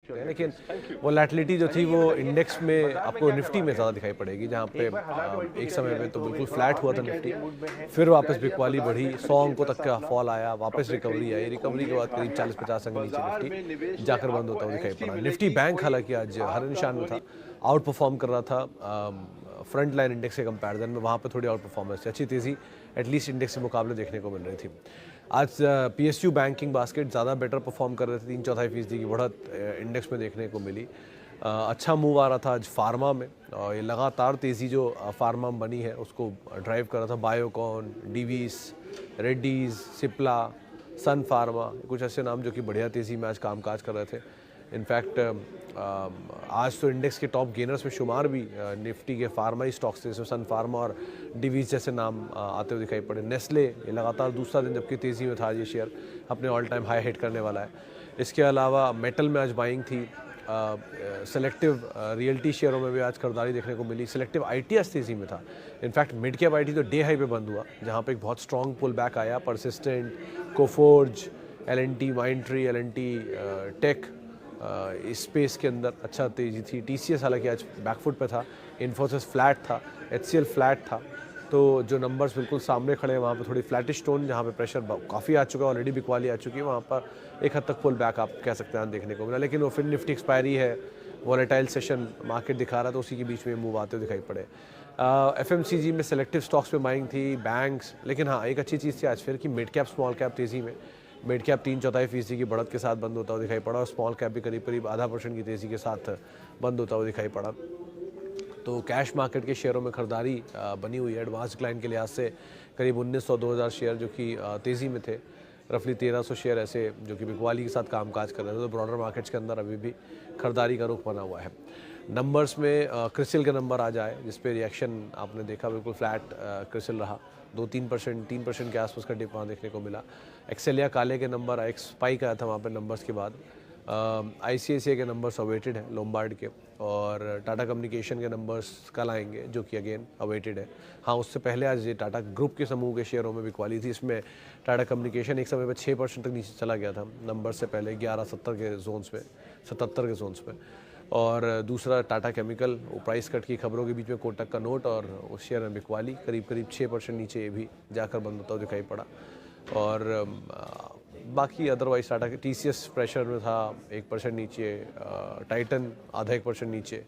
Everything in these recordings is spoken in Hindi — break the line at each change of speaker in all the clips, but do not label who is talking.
लेकिन वोलेटिलिटी जो थी वो इंडेक्स में आपको निफ्टी में ज़्यादा दिखाई पड़ेगी, जहाँ पे एक समय पे तो बिल्कुल फ्लैट हुआ था निफ्टी, फिर वापस बिकवाली बढ़ी, 100 अंकों तक का फॉल आया, वापस रिकवरी आई, रिकवरी के बाद करीब 40-50 अंक नीचे निफ्टी जाकर बंद होता हुआ दिखाई पड़ा। निफ्टी बैंक हालांकि आज हर निशान में था, आउट परफॉर्म कर रहा था फ्रंट लाइन इंडेक्स के कंपैरिजन में, वहाँ पे थोड़ी आउट परफॉर्मेंस थी, अच्छी तेज़ी एटलीस्ट इंडेक्स के मुकाबले देखने को मिल रही थी। आज पीएसयू बैंकिंग बास्केट ज़्यादा बेटर परफॉर्म कर रहे थे, 3/4% की बढ़त इंडेक्स में देखने को मिली। अच्छा मूव आ रहा था आज फार्मा में, और ये लगातार तेज़ी जो फार्मा में बनी है उसको ड्राइव कर रहा था। बायोकॉन, डीवीस, रेड्डीज़, सिप्ला, सन फार्मा, कुछ ऐसे नाम जो कि बढ़िया तेज़ी में आज कामकाज कर रहे थे। इनफैक्ट आज तो इंडेक्स के टॉप गेनर्स में शुमार भी निफ्टी के फार्मा ही स्टॉक्स थे, जिसमें सन फार्मा और डिवीज जैसे नाम आते हुए दिखाई पड़े। नेस्ले ये लगातार दूसरा दिन जबकि तेज़ी में था, ये शेयर अपने ऑल टाइम हाई हिट करने वाला है। इसके अलावा मेटल में आज बाइंग थी, सेलेक्टिव रियल्टी शेयरों में भी आज खरीदारी देखने को मिली। सेलेक्टिव आईटी आज तेज़ी में था, in fact mid cap IT today high पे बंद हुआ, जहाँ पे एक बहुत स्ट्रॉन्ग पुल बैक आया। Persistent, Coforge, L&T Mindtree, L&T tech, इस स्पेस के अंदर अच्छा तेज़ी थी। टीसीएस हालांकि आज बैकफुट पे था, इन्फोसिस फ्लैट था, एचसीएल फ्लैट था। तो जो नंबर्स बिल्कुल सामने खड़े हैं वहाँ पे थोड़ी फ्लैटिश टोन, जहाँ पे प्रेशर काफ़ी आ चुका है, ऑलरेडी बिकवाली आ चुकी है, वहाँ पर एक हद तक पुल बैक आप कह सकते हैं देखने को मिला। लेकिन वो फिर निफ्टी एक्सपायरी है, वॉलेटाइल सेशन मार्केट दिखा रहा था, उसी के बीच में मूव आते हुए दिखाई पड़े। एफएमसीजी में सेलेक्टिव स्टॉक्स पे बाइंग थी, बैंक्स। लेकिन हाँ, एक अच्छी चीज़ थी आज फिर कि मिड कैप स्मॉल कैप तेज़ी में, मिड कैप 3/4% की बढ़त के साथ बंद होता हुआ दिखाई पड़ा, और स्मॉल कैप भी करीब करीब 0.5% की तेज़ी के साथ बंद होता हुआ दिखाई पड़ा। तो कैश मार्केट के शेयरों में खरीदारी बनी हुई है। एडवांस क्लाइंट के लिहाज से करीब 1900-2000 शेयर जो कि तेज़ी में थे, रफली 1300 शेयर ऐसे जो कि बिकवाली के साथ कामकाज कर रहे थे। तो ब्रॉडर मार्केट्स के अंदर अभी भी खरीदारी का रुख बना हुआ है। नंबर्स में क्रिसिल के नंबर आ जाए, जिस पे रिएक्शन आपने देखा, बिल्कुल फ्लैट क्रिसिल रहा, 2-3%, 3% के आसपास का डिप वहाँ देखने को मिला। एक्सेलिया काले के नंबर एक स्पाइक आया था वहाँ पे नंबर्स के बाद। आईसीआईसीआई के नंबर्स अवेटेड है, लोम्बार्ड के, और टाटा कम्युनिकेशन के नंबर्स कल आएंगे जो कि अगेन अवेटेड है। हाँ, उससे पहले आज ये टाटा ग्रुप के समूह के शेयरों में बिकवाली थी। इसमें टाटा कम्युनिकेशन एक समय पर 6% तक नीचे चला गया था नंबर से पहले, 11-70 के जोन्स में, 77 के जोन्स में। और दूसरा टाटा केमिकल, वो प्राइस कट की खबरों के बीच में कोटक का नोट, और उस शेयर में बिकवाली करीब करीब 6% नीचे ये भी जाकर बंद होता हुआ दिखाई पड़ा। और बाकी अदरवाइज टाटा के टीसीएस प्रेशर में था 1% नीचे, टाइटन आधा 1% नीचे,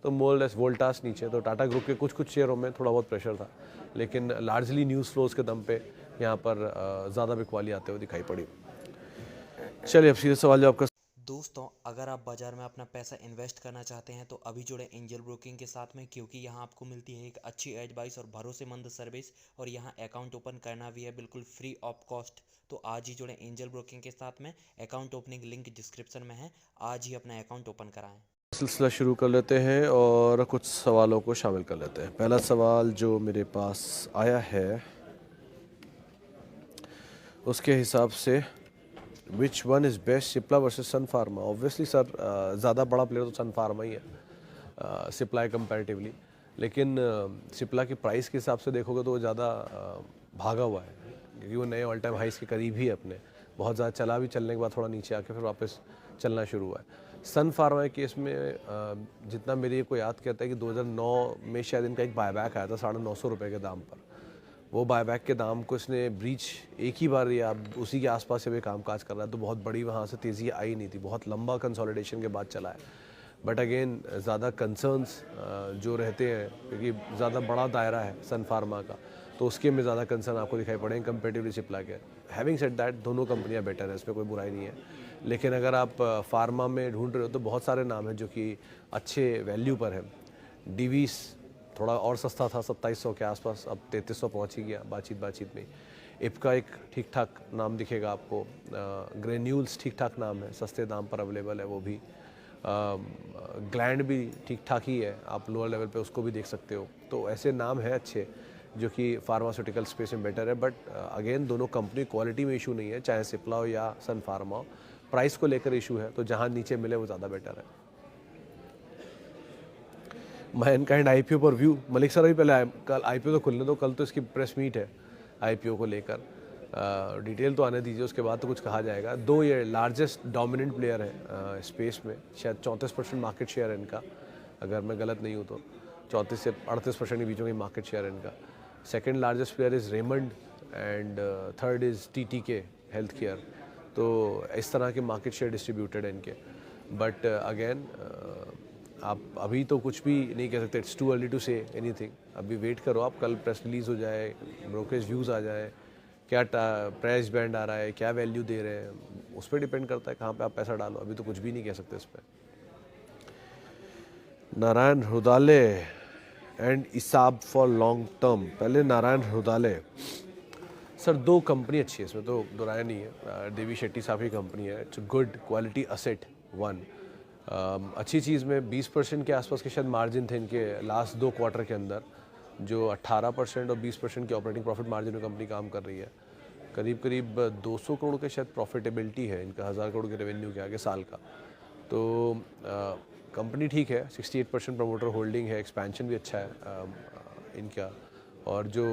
तो मोर लेस वोल्टास नीचे। तो टाटा ग्रुप के कुछ शेयरों में थोड़ा बहुत प्रेशर था, लेकिन लार्जली न्यूज़ फ्लोज के दम पे यहाँ पर ज़्यादा बिकवाली आते हुए दिखाई पड़ी। चलिए अब सीधे सवाल जो आपका।
दोस्तों, अगर आप बाज़ार में अपना पैसा इन्वेस्ट करना चाहते हैं तो अभी जुड़े एंजल ब्रोकिंग के साथ में, क्योंकि यहाँ आपको मिलती है एक अच्छी एडवाइस और भरोसेमंद सर्विस, और यहाँ अकाउंट ओपन करना भी है बिल्कुल फ्री ऑफ कॉस्ट। तो आज ही जुड़े एंजल ब्रोकिंग के साथ में, अकाउंट ओपनिंग लिंक डिस्क्रिप्शन में है, आज ही अपना अकाउंट ओपन कराएं।
सिलसिला शुरू कर लेते हैं और कुछ सवालों को शामिल कर लेते हैं। पहला सवाल जो मेरे पास आया है उसके हिसाब से, which one is best, Cipla versus Sun Pharma? Obviously sir, ज़्यादा बड़ा प्लेयर तो सन फार्मा ही है सिप्ला कंपैरेटिवली, लेकिन सिप्ला की प्राइस के हिसाब से देखोगे तो वो ज़्यादा भागा हुआ है, क्योंकि वो नए ऑल टाइम हाइस के करीब ही अपने बहुत ज़्यादा चला भी, चलने के बाद थोड़ा नीचे आके फिर वापस चलना शुरू हुआ है। सन फार्मा के केस में जितना मेरे को याद करता है कि 2009 में शायद इनका एक बायबैक आया था 950 रुपये के दाम पर। वो बायबैक के दाम को इसने ब्रीच एक ही बार या उसी के आसपास से भी कामकाज कर रहा है, तो बहुत बड़ी वहाँ से तेज़ी आई नहीं थी, बहुत लंबा कंसोलिडेशन के बाद चला है। बट अगेन ज़्यादा कंसर्न्स जो रहते हैं, क्योंकि ज़्यादा बड़ा दायरा है सन फार्मा का, तो उसके में ज़्यादा कंसर्न आपको दिखाई पड़ेंगे कंपेरेटिवली सिप्ला के। हैविंग सेड दैट, दोनों कंपनियां बेटर है, इसमें कोई बुराई नहीं है। लेकिन अगर आप फार्मा में ढूंढ रहे हो तो बहुत सारे नाम हैं जो कि अच्छे वैल्यू पर है। डीवीस थोड़ा और सस्ता था 2700 के आसपास, अब 3300 पहुंच ही गया बातचीत में। इपका एक ठीक ठाक नाम दिखेगा आपको, ग्रेन्यूल्स ठीक ठाक नाम है, सस्ते दाम पर अवेलेबल है वो भी। ग्लैंड भी ठीक ठाक ही है, आप लोअर लेवल पे उसको भी देख सकते हो। तो ऐसे नाम हैं अच्छे जो कि फार्मास्यूटिकल स्पेस में बेटर है। बट अगेन दोनों कंपनी क्वालिटी में इशू नहीं है, चाहे सिप्ला हो या सन फार्मा हो, प्राइस को लेकर इशू है, तो जहाँ नीचे मिले वो ज़्यादा बेटर है। मैनकाइंड आईपीओ पर व्यू, मलिक सर अभी पहले कल आईपीओ तो खुलने दो, कल तो इसकी प्रेस मीट है आईपीओ को लेकर। डिटेल तो आने दीजिए, उसके बाद तो कुछ कहा जाएगा। दो ये लार्जेस्ट डोमिनेंट प्लेयर है स्पेस में, शायद 34% मार्केट शेयर है इनका, अगर मैं गलत नहीं हूँ तो 34 से 38% के बीचों की मार्केट शेयर है इनका। Second largest player is Raymond and third is TTK health care. तो इस तरह के मार्केट शेयर डिस्ट्रीब्यूटेड है इनके। बट अगेन आप अभी तो कुछ भी नहीं कह सकते, it's too early to say anything. अभी वेट करो आप, कल प्रेस रिलीज़ हो जाए, ब्रोकरेज व्यूज़ आ जाए, क्या प्राइस बैंड आ रहा है, क्या वैल्यू दे रहे हैं, उस पर डिपेंड करता है कहाँ पे आप पैसा डालो। अभी तो कुछ भी नहीं कह सकते इस पर। Narayana Hrudayalaya and ESAB for long term. पहले नारायण हृदयालय सर, दो कंपनी अच्छी है, इसमें तो दोराया नहीं है। देवी शेट्टी साहब की कंपनी है, it's good quality asset one. अच्छी चीज़ में 20% के आसपास के शायद मार्जिन थे इनके लास्ट 2 क्वार्टर के अंदर, जो 18% और 20% की ऑपरेटिंग प्रॉफिट मार्जिन में कंपनी काम कर रही है। करीब करीब 200 करोड़ के शायद प्रॉफिटेबिलिटी है इनका, 1000 करोड़ के रेवेन्यू के आगे साल का। तो कंपनी ठीक है, 68% प्रमोटर होल्डिंग है, एक्सपेंशन भी अच्छा है इनका। और जो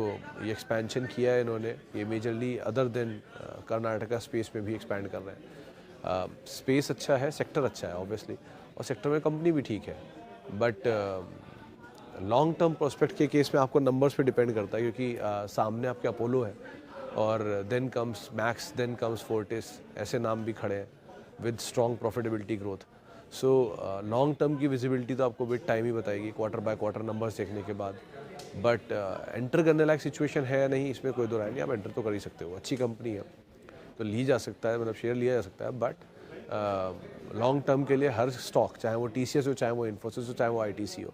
ये एक्सपेंशन किया है इन्होंने, ये majorly other than Karnataka space में भी एक्सपैंड कर रहे हैं। स्पेस अच्छा है, सेक्टर अच्छा है ऑब्वियसली, और सेक्टर में कंपनी भी ठीक है। बट लॉन्ग टर्म प्रोस्पेक्ट के केस में आपको नंबर्स पे डिपेंड करता है, क्योंकि सामने आपके अपोलो है और then comes Max, then comes Fortis, ऐसे नाम भी खड़े हैं with strong profitability growth. So long term की विजिबिलिटी तो आपको विद टाइम ही बताएगी, क्वार्टर बाय क्वार्टर नंबर्स देखने के बाद। बट एंटर करने लायक सिचुएशन है नहीं, इसमें कोई दो राय नहीं, आप एंटर तो कर ही सकते हो। अच्छी कंपनी है तो ली जा सकता है, मतलब शेयर लिया जा सकता है। बट लॉन्ग टर्म के लिए हर स्टॉक, चाहे वो TCS हो, चाहे वो इन्फोसिस हो, चाहे वो ITC हो,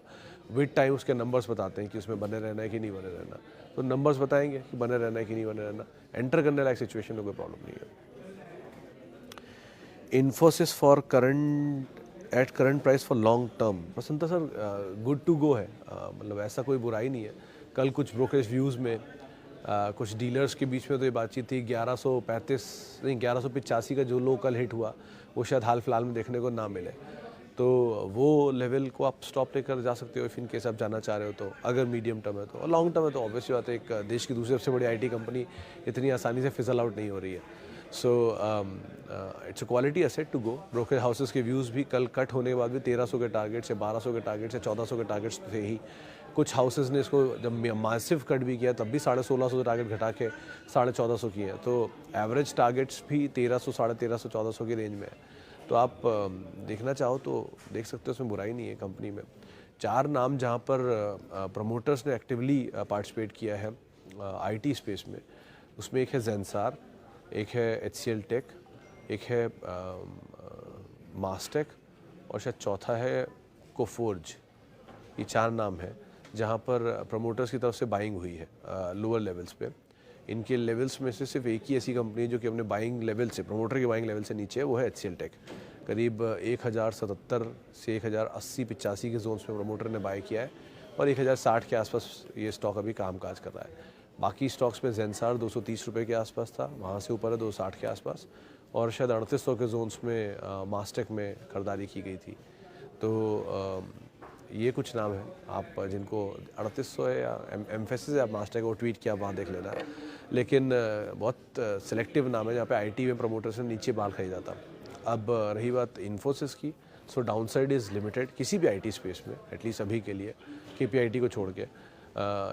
विद टाइम उसके नंबर्स बताते हैं कि उसमें बने रहना है कि नहीं बने रहना। तो नंबर्स बताएंगे कि बने रहना है कि नहीं बने रहना। एंटर करने लायक सिचुएशन में कोई प्रॉब्लम नहीं है। Infosys for at current price for long term, प्रसन्नता सर गुड टू गो है, मतलब ऐसा कोई बुराई नहीं है। कल कुछ ब्रोकरेज व्यूज़ में कुछ डीलर्स के बीच में तो ये बातचीत थी 1185 का जो लोकल हिट हुआ वो शायद हाल फिलहाल में देखने को ना मिले। तो वो लेवल को आप स्टॉप लेकर जा सकते हो, इफ़ इन केस आप जाना चाह रहे हो तो, अगर मीडियम टर्म है तो। और लॉन्ग टर्म है तो ऑब्वियसली बात है, एक देश की दूसरी सबसे बड़ी IT कंपनी इतनी आसानी से फिजल आउट नहीं हो रही है। So it's a quality asset to go. Broker houses के व्यूज़ भी कल कट होने के बाद भी 1300 के टारगेट से 1200 के टारगेट से 1400 के टारगेट्स थे ही। कुछ हाउसेस ने इसको जब मासिव कट भी किया तब भी 1650 टारगेट घटा के 1450 किए हैं। तो एवरेज टारगेट्स भी 1300, 1350, 1400 की रेंज में है। तो आप देखना चाहो तो देख सकते हो, उसमें बुराई नहीं है कंपनी में। 4 नाम जहाँ पर प्रमोटर्स ने एक्टिवली पार्टिसिपेट किया है IT स्पेस में, उसमें एक है जेंसार, एक है HCL टेक, एक है मास्टेक, और शायद चौथा है कोफोर्ज। ये 4 नाम है जहाँ पर प्रमोटर्स की तरफ से बाइंग हुई है लोअर लेवल्स पे। इनके लेवल्स में से सिर्फ एक ही ऐसी कंपनी है जो कि अपने बाइंग लेवल से, प्रमोटर के बाइंग लेवल से नीचे है, वो है HCL टेक। करीब 1077 से 1080-85 के जोन्स में प्रमोटर ने बाय किया है, और 1060 के आसपास ये स्टॉक अभी कामकाज कर रहा है। बाकी स्टॉक्स में जेंसार 230 रुपये के आसपास था, वहाँ से ऊपर है 260 के आसपास, और शायद 3800 के जोन्स में मास्टेक में खरीदारी की गई थी। तो ये कुछ नाम है, आप जिनको 3800 है या एम्फेसिस है, आप मास्टेक को ट्वीट किया वहाँ देख लेना। लेकिन बहुत सिलेक्टिव नाम है जहाँ पे IT में प्रमोटर्स ने नीचे बाल खरीदा था। अब रही बात इन्फोसिस की, so down side is limited किसी भी IT स्पेस में, एटलीस्ट अभी के लिए, KPIT को छोड़ के।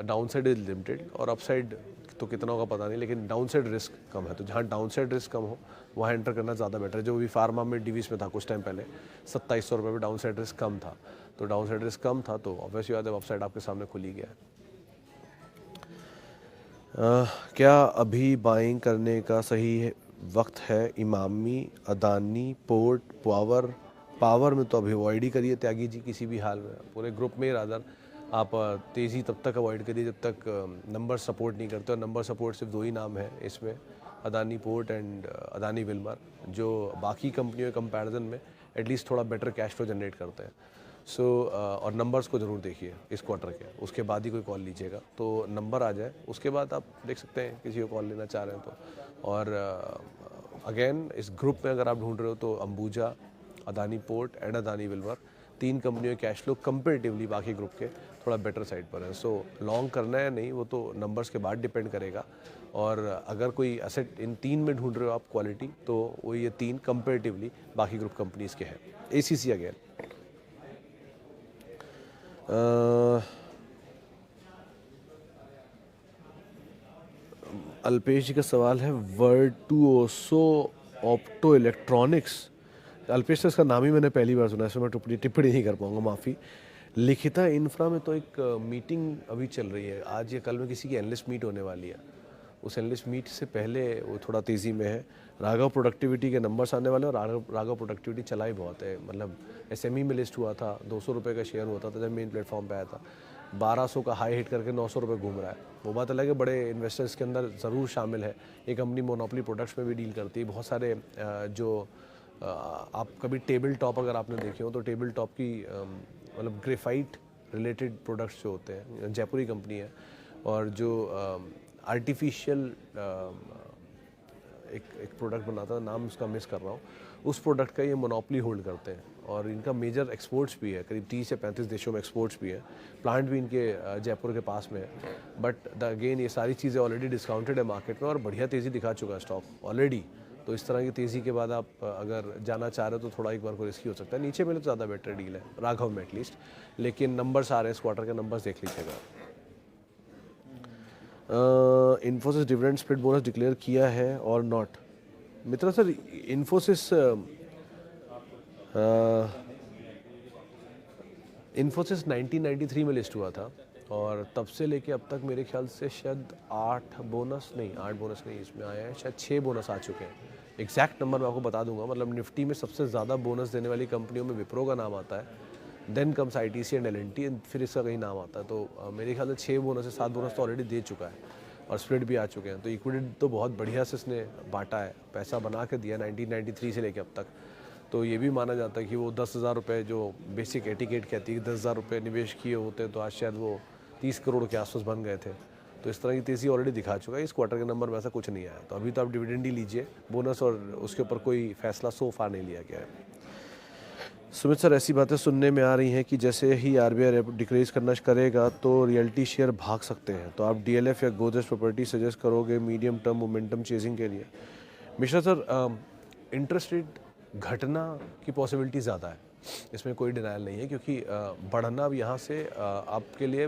डाउन साइड इज लिमिटेड, और अपसाइड तो कितना होगा पता नहीं, लेकिन डाउन साइड रिस्क कम है। तो जहाँ डाउन साइड रिस्क कम हो वहाँ एंटर करना ज़्यादा बेटर है। जो भी फार्मा में डिवीज़ में था कुछ टाइम पहले 2700 रुपये में डाउन साइड रिस्क कम था, तो डाउन साइड रिस्क कम था तो ऑब्वियसली बात है अपसाइड आपके सामने खुली गया है। क्या अभी बाइंग करने का सही वक्त है? इमामी, अदानी पोर्ट, पावर में तो अभी अवॉइड ही करिए त्यागी जी, किसी भी हाल में, पूरे ग्रुप में ही रादर आप तेज़ी तब तक अवॉइड करिए जब तक नंबर सपोर्ट नहीं करते। और नंबर सपोर्ट सिर्फ 2 ही नाम है इसमें, Adani port and Adani Wilmer, जो बाकी कंपनियों के कंपैरिजन में एटलीस्ट थोड़ा बेटर कैश फ्लो जनरेट करते हैं। सो और नंबर्स को ज़रूर देखिए इस क्वार्टर के, उसके बाद ही कोई कॉल लीजिएगा। तो नंबर आ जाए उसके बाद आप देख सकते हैं किसी को कॉल लेना चाह रहे हैं तो। और अगेन इस ग्रुप में अगर आप ढूंढ रहे हो तो Ambuja, Adani port and Adani Wilmer, 3 कंपनियों के कैश फ्लो कंपेरेटिवली बाकी ग्रुप के थोड़ा बेटर साइड पर है। सो लॉन्ग करना है नहीं, वो तो नंबर्स के बाद डिपेंड करेगा। और अगर कोई एसेट इन 3 में ढूंढ रहे हो आप क्वालिटी, तो वो ये 3 कंपेरेटिवली बाकी ग्रुप कंपनीज के हैं। ACC अगेन, अल्पेश जी का सवाल है वर्टुओसो ऑप्टो इलेक्ट्रॉनिक्स। अल्पेश सर, इसका नाम ही मैंने पहली बार सुना है, इसमें मैं टिप्पणी नहीं कर पाऊंगा, माफ़ी। लिखिता इंफ्रा में तो एक मीटिंग अभी चल रही है, आज या कल में किसी की एनालिस्ट मीट होने वाली है। उस एनालिस्ट मीट से पहले वो थोड़ा तेज़ी में है। राघव प्रोडक्टिविटी के नंबर्स आने वाले हैं, और राघव प्रोडक्टिविटी चला ही बहुत है। मतलब SME में लिस्ट हुआ था, 200 रुपये का शेयर होता था जब मेन प्लेटफॉर्म पे आया था, 1200 का हाई हिट करके 900 रुपये घूम रहा है। वो बात अलग है, बड़े इन्वेस्टर्स के अंदर ज़रूर शामिल है। ये कंपनी मोनोपोली प्रोडक्ट्स में भी डील करती है। बहुत सारे जो आप कभी टेबल टॉप अगर आपने देखे हो तो टेबल टॉप की मतलब ग्रेफाइट रिलेटेड प्रोडक्ट्स जो होते हैं, जयपुरी कंपनी है, और जो आर्टिफिशियल एक प्रोडक्ट बनाता है, नाम उसका मिस कर रहा हूँ, उस प्रोडक्ट का ये मोनोपोली होल्ड करते हैं। और इनका मेजर एक्सपोर्ट्स भी है, करीब 30 से 35 देशों में एक्सपोर्ट्स भी है। प्लांट भी इनके जयपुर के पास में है। बट अगेन ये सारी चीज़ें ऑलरेडी डिस्काउंटेड है मार्केट में, और बढ़िया तेज़ी दिखा चुका है स्टॉक ऑलरेडी। तो इस तरह की तेज़ी के बाद आप अगर जाना चाह रहे हो तो थोड़ा एक बार को रिस्की हो सकता है। नीचे मिले तो ज़्यादा बेटर डील है राघव में एटलीस्ट, लेकिन नंबर्स आ रहे हैं, इस क्वार्टर के नंबर्स देख लीजिएगा। Infosys dividend split bonus declare किया है और not. Mitra sir, Infosys Infosys 1993 में लिस्ट हुआ था, और तब से लेके अब तक मेरे ख्याल से शायद 8 बोनस नहीं इसमें आया है, शायद 6 बोनस आ चुके हैं। एग्जैक्ट नंबर मैं आपको बता दूंगा। मतलब निफ्टी में सबसे ज़्यादा बोनस देने वाली कंपनियों में विप्रो का नाम आता है, then comes ITC and L&T, फिर इसका कहीं नाम आता है। तो मेरे ख्याल से 6 बोनस से 7 बोनस तो ऑलरेडी दे चुका है, और स्प्लिट भी आ चुके हैं। तो इक्विटी तो बहुत बढ़िया से इसने बांटा है, पैसा बना के दिया 1993 से लेकर अब तक। तो ये भी माना जाता है कि वो 10,000 रुपये जो बेसिक एटिकेट कहती है, 10,000 रुपये निवेश किए होते तो आज शायद वो 30 करोड़ के आसपास बन गए थे। तो इस तरह की तेज़ी ऑलरेडी दिखा चुका है। इस क्वार्टर के नंबर में ऐसा कुछ नहीं आया, तो अभी तो आप डिविडेंड ही लीजिए, बोनस और उसके ऊपर कोई फैसला सो फार नहीं लिया गया है। सुमित सर, ऐसी बातें सुनने में आ रही हैं कि जैसे ही RBI रेपो डिक्रीज करना करेगा तो रियल्टी शेयर भाग सकते हैं, तो आप DLF या गोदरेज प्रॉपर्टी सजेस्ट करोगे मीडियम टर्म मोमेंटम चेजिंग के लिए? मिश्रा सर, इंटरेस्ट रेट घटना की पॉसिबिलिटी ज़्यादा है, इसमें कोई डिनायल नहीं है, क्योंकि बढ़ना अब यहाँ से आपके लिए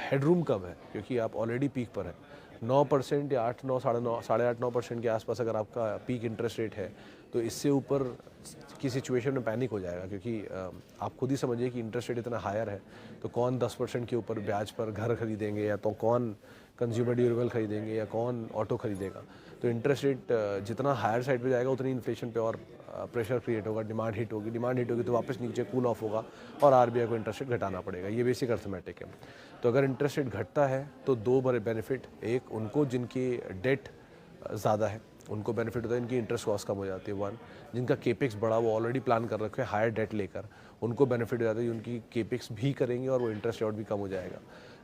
हेडरूम कम है, क्योंकि आप ऑलरेडी पीक पर है। 9% या 8, 9, 8.5, 9% के आसपास अगर आपका पीक इंटरेस्ट रेट है, तो इससे ऊपर की सिचुएशन में पैनिक हो जाएगा, क्योंकि आप खुद ही समझिए कि इंटरेस्ट रेट इतना हायर है, तो कौन 10% के ऊपर ब्याज पर घर खरीदेंगे, या तो कौन कंज्यूमर ड्यूरेबल खरीदेंगे, या कौन ऑटो खरीदेगा। तो इंटरेस्ट रेट जितना हायर साइड पे जाएगा उतनी इन्फ्लेशन पे और प्रेशर क्रिएट होगा, डिमांड हिट होगी तो वापस नीचे कूल ऑफ होगा, और RBI को इंटरेस्ट रेट घटाना पड़ेगा। ये बेसिक अर्थमेटिक है। तो अगर इंटरेस्ट रेट घटता है तो 2 बड़े बेनिफिट, एक उनको जिनकी डेट ज़्यादा है उनको बेनिफिट होता है, इनकी इंटरेस्ट कॉस्ट कम हो जाती है। 1, जिनका केपेक्स बड़ा, वो ऑलरेडी प्लान कर रखे हैं हायर डेट लेकर, उनको बेनिफिट हो जाता है, उनकी केपेक्स भी करेंगे और वो इंटरेस्ट रेट भी कम हो जाएगा।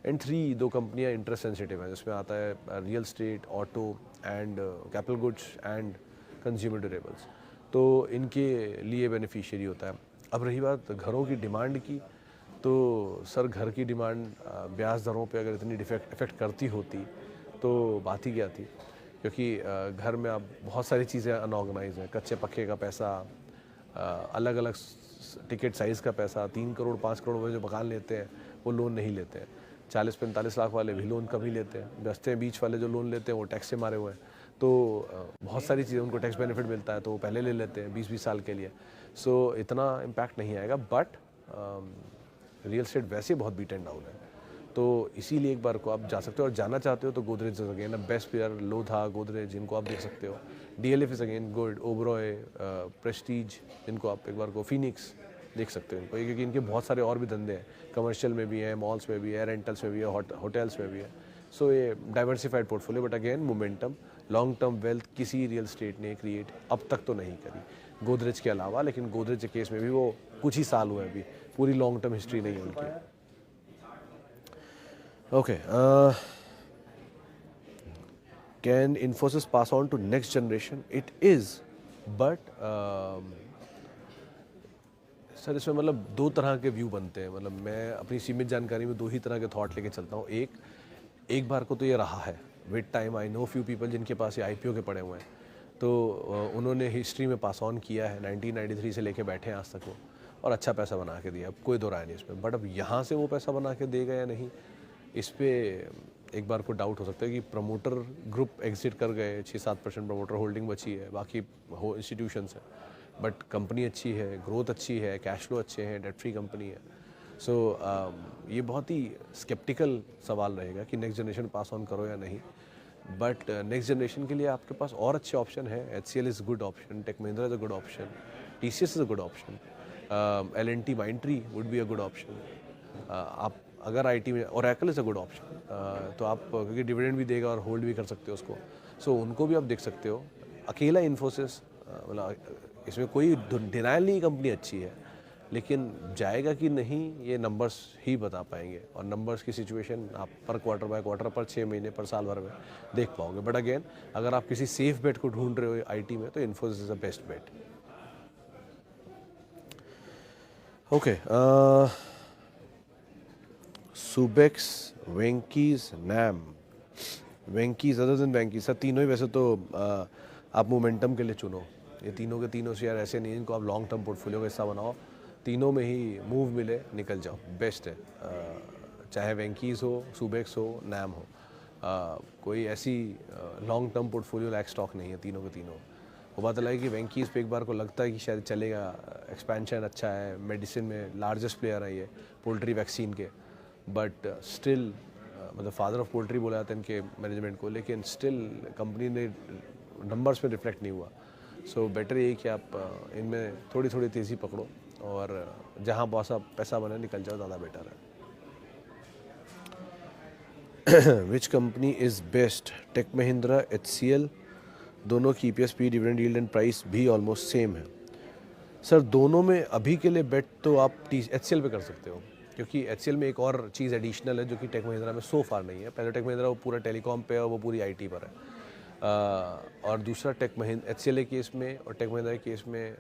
एंड 3, 2 कंपनियां इंटरेस्ट सेंसिटिव हैं, जिसमें आता है real estate, auto and capital goods and consumer durables. तो इनके लिए बेनिफिशियरी होता है। अब रही बात घरों की डिमांड की, तो सर घर की डिमांड ब्याज दरों पे अगर इतनी इफेक्ट करती होती तो बात ही क्या थी, क्योंकि घर में अब बहुत सारी चीज़ें अनऑर्गेनाइज हैं। कच्चे पक्के का पैसा, अलग अलग टिकट साइज़ का पैसा, 3 करोड़ 5 करोड़ में जो मकान लेते हैं वो लोन नहीं लेते हैं। 40-45 लाख वाले भी लोन कम ही लेते हैं। बस्ते बीच वाले जो लोन लेते हैं वो टैक्स से मारे हुए हैं, तो बहुत सारी चीज़ें उनको टैक्स बेनिफिट मिलता है, तो वो पहले ले लेते हैं 20-20 साल के लिए। सो इतना इम्पैक्ट नहीं आएगा। बट रियल स्टेट वैसे बहुत बीट एंड डाउन है, तो इसीलिए एक बार को आप जा सकते हो, और जाना चाहते हो तो Godrej is again best player. Lodha, Godrej, जिनको आप देख सकते हो। DLF is again good, Oberoi, Prestige, जिनको आप एक बार को, फिनिक्स देख सकते हो इनको, क्योंकि इनके बहुत सारे और भी धंधे हैं, कमर्शियल में भी है, मॉल्स में भी है, रेंटल्स में भी है, होटल्स में भी है। सो ये diversified portfolio, but again momentum, long term wealth किसी रियल स्टेट ने क्रिएट अब तक तो नहीं करी गोदरेज के अलावा। लेकिन गोदरेज के केस में भी वो कुछ ही साल हुए, अभी पूरी लॉन्ग टर्म हिस्ट्री नहीं है उनकी। Okay, can Infosys pass on to next generation? It is, but sir इसमें मतलब 2 तरह के व्यू बनते हैं। मतलब मैं अपनी सीमित जानकारी में 2 ही तरह के थॉट लेके चलता हूँ। एक बार को तो ये रहा है, with time I know few people जिनके पास ये IPO के पड़े हुए हैं, तो उन्होंने हिस्ट्री में पास ऑन किया है, 1993 से लेके बैठे हैं आज तक वो, और अच्छा पैसा बना के दिया, अब कोई दो राय नहीं इसमें। बट अब यहाँ से वो पैसा बना के देगा या नहीं, इस पर एक बार को डाउट हो सकता है कि प्रमोटर ग्रुप एग्जिट कर गए, 6-7% प्रमोटर होल्डिंग बची है, बाकी हो इंस्टीट्यूशंस है, बट कंपनी अच्छी है, ग्रोथ अच्छी है, कैश फ्लो अच्छे हैं, डेट फ्री कंपनी है। सो ये बहुत ही स्केप्टिकल सवाल रहेगा कि नेक्स्ट जनरेशन पास ऑन करो या नहीं, बट नेक्स्ट जनरेशन के लिए आपके पास और अच्छे ऑप्शन है। HCL is good option, tech Mahindra is a good option, TCS is a good option, L&T Mindtree would be a good option. आप अगर IT में, Oracle is a good option, तो आप क्योंकि डिविडेंड भी देगा और होल्ड भी कर सकते हो उसको, सो उनको भी आप देख सकते हो। अकेला इन्फोसिस, मतलब इसमें कोई डिनाइल नहीं, कंपनी अच्छी है, लेकिन जाएगा कि नहीं ये नंबर्स ही बता पाएंगे, और नंबर्स की सिचुएशन आप पर क्वार्टर बाय क्वार्टर, पर 6 महीने, पर साल भर में देख पाओगे। बट अगेन, अगर आप किसी सेफ बेट को ढूंढ रहे हो IT में, तो Infosys is the best bet. Okay, Subex, Venky's, नैम। Venky's other than Venky's, sir तीनों ही वैसे तो आप मोमेंटम के लिए चुनो, ये तीनों के तीनों शेयर ऐसे नहीं इनको आप लॉन्ग टर्म पोर्टफोलियो का हिस्सा बनाओ, तीनों में ही मूव मिले निकल जाओ, बेस्ट है। चाहे वेंकीज हो, सुबेक्स हो, नैम हो, कोई ऐसी long term portfolio like stock नहीं है तीनों के तीनों। वो बात अलग है कि वेंकीज पे एक बार को लगता है कि शायद चलेगा, एक्सपेंशन अच्छा है, मेडिसिन में लार्जेस्ट प्लेयर है ये पोल्ट्री वैक्सीन के, बट स्टिल मतलब फादर ऑफ पोल्ट्री बोला जाता है इनके मैनेजमेंट को, लेकिन स्टिल कंपनी ने नंबर्स में रिफ्लेक्ट नहीं हुआ। सो बेटर ये कि आप इनमें थोड़ी थोड़ी तेज़ी पकड़ो, और जहाँ बहुत सा पैसा बने निकल जाओ, ज़्यादा बेटर है। Which company is best? Tech Mahindra, HCL, दोनों की EPS, P, dividend yield and price भी ऑलमोस्ट सेम है। सर दोनों में अभी के लिए बेट तो आप HCL पे कर सकते हो, क्योंकि HCL में एक और चीज़ एडिशनल है जो कि टेक महिंद्रा में सो फार नहीं है। पहले टेक महिंद्रा वो पूरा टेलीकॉम पे है और वो पूरी IT पर है, और दूसरा HCL के केस में और टेक महिंद्रा के केस में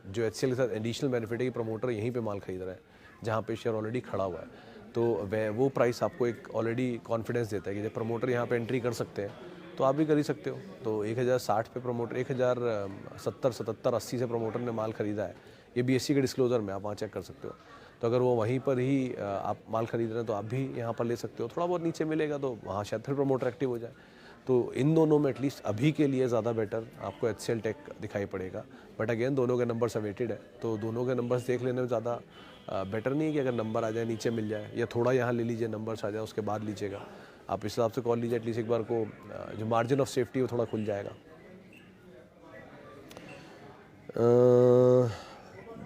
जो HCL के साथ एडिशनल बेनिफिट है कि प्रमोटर यहीं पे माल खरीद रहा है जहाँ पे शेयर ऑलरेडी खड़ा हुआ है, तो वो प्राइस आपको एक ऑलरेडी कॉन्फिडेंस देता है कि जब प्रमोटर यहाँ पे एंट्री कर सकते हैं तो आप भी कर ही सकते हो। तो 1060 पे प्रमोटर, 1070, 77, 80 से प्रमोटर ने माल खरीदा है, ये BSE के डिस्क्लोजर में आप वहाँ चेक कर सकते हो। तो अगर वो वहीं पर ही आप माल खरीद रहे हैं तो आप भी यहाँ पर ले सकते हो। थोड़ा बहुत नीचे मिलेगा तो वहाँ शायद फिर प्रमोटर एक्टिव हो जाए। तो इन दोनों में एटलीस्ट अभी के लिए ज़्यादा बेटर आपको HCL टेक दिखाई पड़ेगा, बट अगेन दोनों के नंबर्स अवेटेड है, तो दोनों के नंबर्स देख लेने में ज़्यादा बेटर नहीं है कि अगर नंबर आ जाए नीचे मिल जाए, या थोड़ा यहाँ ले लीजिए, नंबर्स आ जाए उसके बाद लीजिएगा। आप इस हिसाब से कॉल लीजिए, एटलीस्ट एक बार को जो मार्जिन ऑफ सेफ्टी वो थोड़ा खुल जाएगा।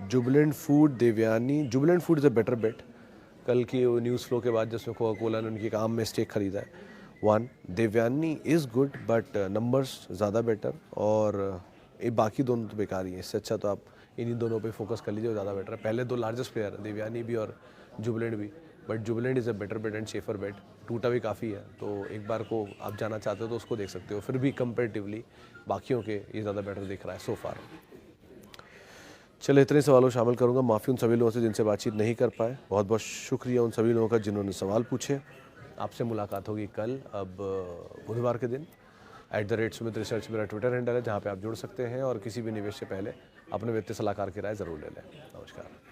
Jubilant Food, Devyani, Jubilant Food is a better bet. कल की न्यूज़ फ्लो के बाद जिसमें कोका कोला ने उनकी काम में स्टेक खरीदा है, one Devyani is good but numbers ज़्यादा बेटर, और ये बाकी दोनों तो बेकार ही है। इससे अच्छा तो आप इन्हीं दोनों पे फोकस कर लीजिए, ज़्यादा बेटर है। पहले दो लार्जेस्ट प्लेयर हैं, देवयानी भी और जुबिलेंट भी, but Jubilant is a better bet and safer bet. टूटा भी काफ़ी है, तो एक बार को आप जाना चाहते हो तो उसको देख सकते हो, फिर भी कंपेरेटिवली बाकियों के ये ज़्यादा बेटर दिख रहा है सो फार। चलो इतने सवालों शामिल करूंगा, माफ़ी उन सभी लोगों से जिनसे बातचीत नहीं कर पाए। बहुत बहुत शुक्रिया उन सभी लोगों का जिन्होंने सवाल पूछे। आपसे मुलाकात होगी कल, अब बुधवार के दिन। @सुमित रिसर्च मेरा ट्विटर हैंडल है जहाँ पे आप जुड़ सकते हैं, और किसी भी निवेश से पहले अपने वित्तीय सलाहकार की राय ज़रूर ले लें। नमस्कार।